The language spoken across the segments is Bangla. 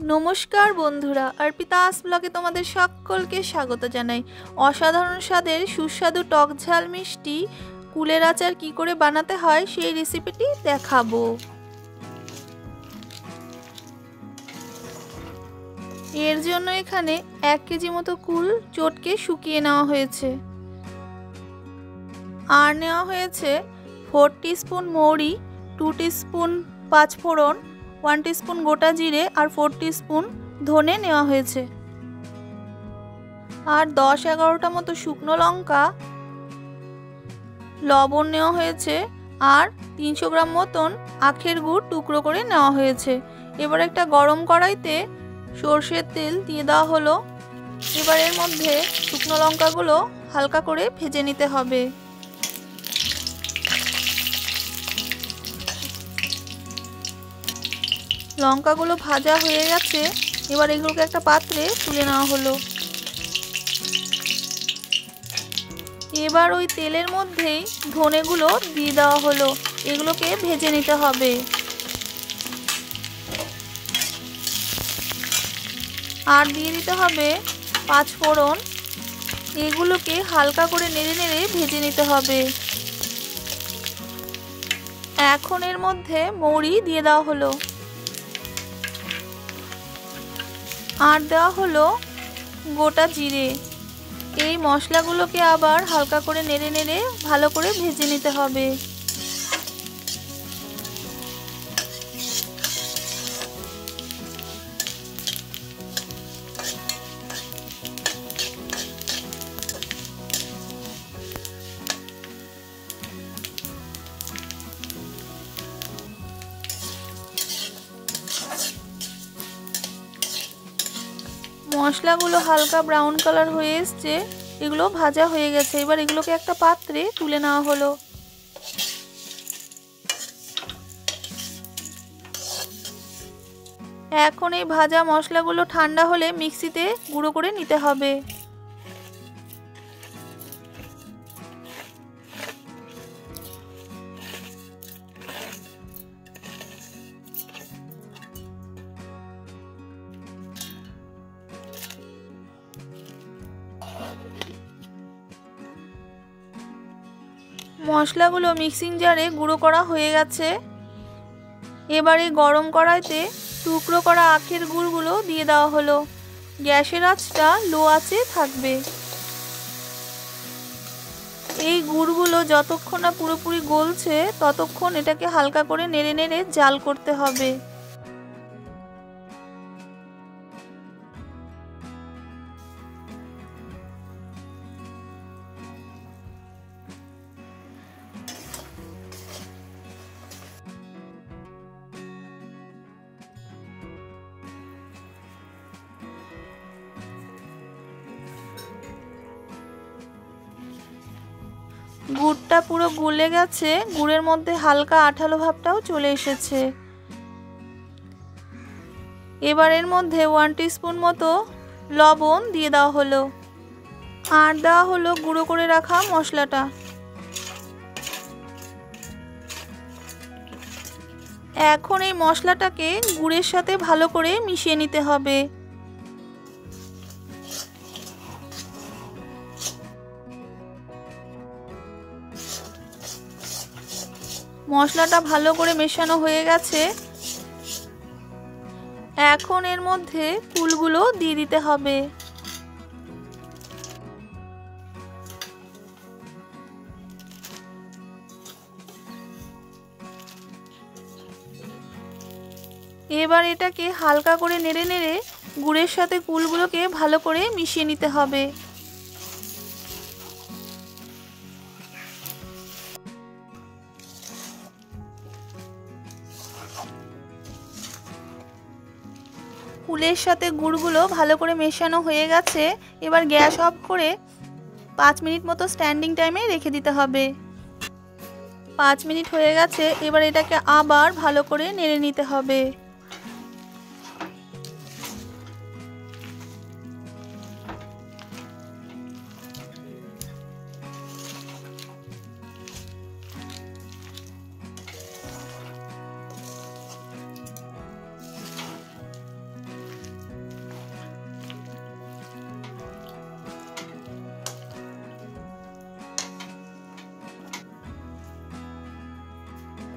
নমস্কার বন্ধুরা, অর্পিতাস ব্লগে তোমাদের সকলকে স্বাগত জানাই। অসাধারণ স্বাদের সুস্বাদু টক ঝাল মিষ্টি কুলের আচার কি করে বানাতে হয় সেই রেসিপিটি দেখাবো। এর জন্য এখানে 1 কেজি মতো কুল চটকে শুকিয়ে নেওয়া হয়েছে। আর নেওয়া হয়েছে 4 টিস্পুন মৌরি, 2 টিস্পুন পাঁচফোড়ন, 1 টিস্পুন গোটা জিরে আর 4 টিস্পুন ধনে নেওয়া হয়েছে। আর 10-11টা মতো শুকনো লঙ্কা, লবণ নেওয়া হয়েছে আর 300 গ্রাম মতন আখের গুড় টুকরো করে নেওয়া হয়েছে। এবার একটা গরম কড়াইতে সরষের তেল দিয়ে দেওয়া হলো। এবার এর মধ্যে শুকনো লঙ্কাগুলো হালকা করে ভেজে নিতে হবে। লঙ্কাগুলো ভাজা হয়ে গেছে, এবার এগুলোকে একটা পাত্রে তুলে নেওয়া হলো। এবার ওই তেলের মধ্যেই ধনেগুলো দিয়ে দেওয়া হলো, এগুলোকে ভেজে নিতে হবে। আর দিয়ে দিতে হবে পাঁচফোড়ন, এগুলোকে হালকা করে নেড়ে নেড়ে ভেজে নিতে হবে। এখন এর মধ্যে মৌরি দিয়ে দেওয়া হলো আর দেওয়া হলো গোটা জিরে। এই মশলাগুলোকে আবার হালকা করে নেড়ে নেড়ে ভালো করে ভেজে নিতে হবে। মশলাগুলো হালকা ব্রাউন কালার হয়ে এসছে, এগুলো ভাজা হয়ে গেছে। এবার এগুলোকে একটা পাত্রে তুলে নেওয়া হলো। এখন এই ভাজা মশলাগুলো ঠান্ডা হলে মিক্সিতে গুঁড়ো করে নিতে হবে। মশলাগুলো মিক্সিং জারে গুঁড়ো করা হয়ে গেছে। এবারে গরম কড়াইতে টুকরো করা আখের গুড়গুলো দিয়ে দেওয়া হলো। গ্যাসের আঁচটা লো আঁচে থাকবে। এই গুড়গুলো যতক্ষণ না পুরোপুরি গলছে ততক্ষণ এটাকে হালকা করে নেড়ে নেড়ে জাল করতে হবে। গুড়টা পুরো গলে গেছে, গুড়ের মধ্যে হালকা আঠালো ভাবটাও চলে এসেছে। এবার এর মধ্যে 1 টিস্পুন মতো লবণ দিয়ে দেওয়া হলো আর দেওয়া হলো গুঁড়ো করে রাখা মশলাটা। এখন এই মশলাটাকে গুড়ের সাথে ভালো করে মিশিয়ে নিতে হবে। মশলাটা ভালো করে মেশানো হয়ে গেছে। এখন এর মধ্যে ফুলগুলো দিয়ে দিতে হবে। এবার এটাকে হালকা করে নেড়ে নেড়ে গুড়ের সাথে ফুলগুলোকে ভালো করে মিশিয়ে নিতে হবে। ফুলের সাথে গুড়গুলো ভালো করে মেশানো হয়ে গেছে। এবার গ্যাস অফ করে 5 মিনিট মতো স্ট্যান্ডিং টাইমে রেখে দিতে হবে। 5 মিনিট হয়ে গেছে, এবার এটাকে আবার ভালো করে নেড়ে নিতে হবে।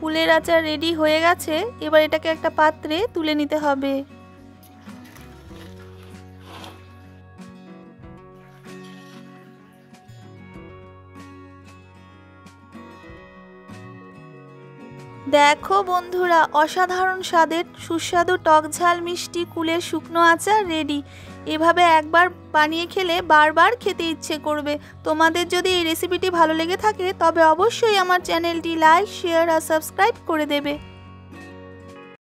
কুলের আচার রেডি হয়ে গেছে। এবার এটাকে একটা পাত্রে তুলে নিতে হবে। দেখো বন্ধুরা, অসাধারণ স্বাদের সুস্বাদু টক ঝাল মিষ্টি কুলের শুকনো আচার রেডি। এভাবে একবার বানিয়ে খেলে বারবার খেতে ইচ্ছে করবে। তোমাদের যদি এই রেসিপিটি ভালো লেগে থাকে তবে অবশ্যই আমার চ্যানেলটি লাইক, শেয়ার আর সাবস্ক্রাইব করে দেবে।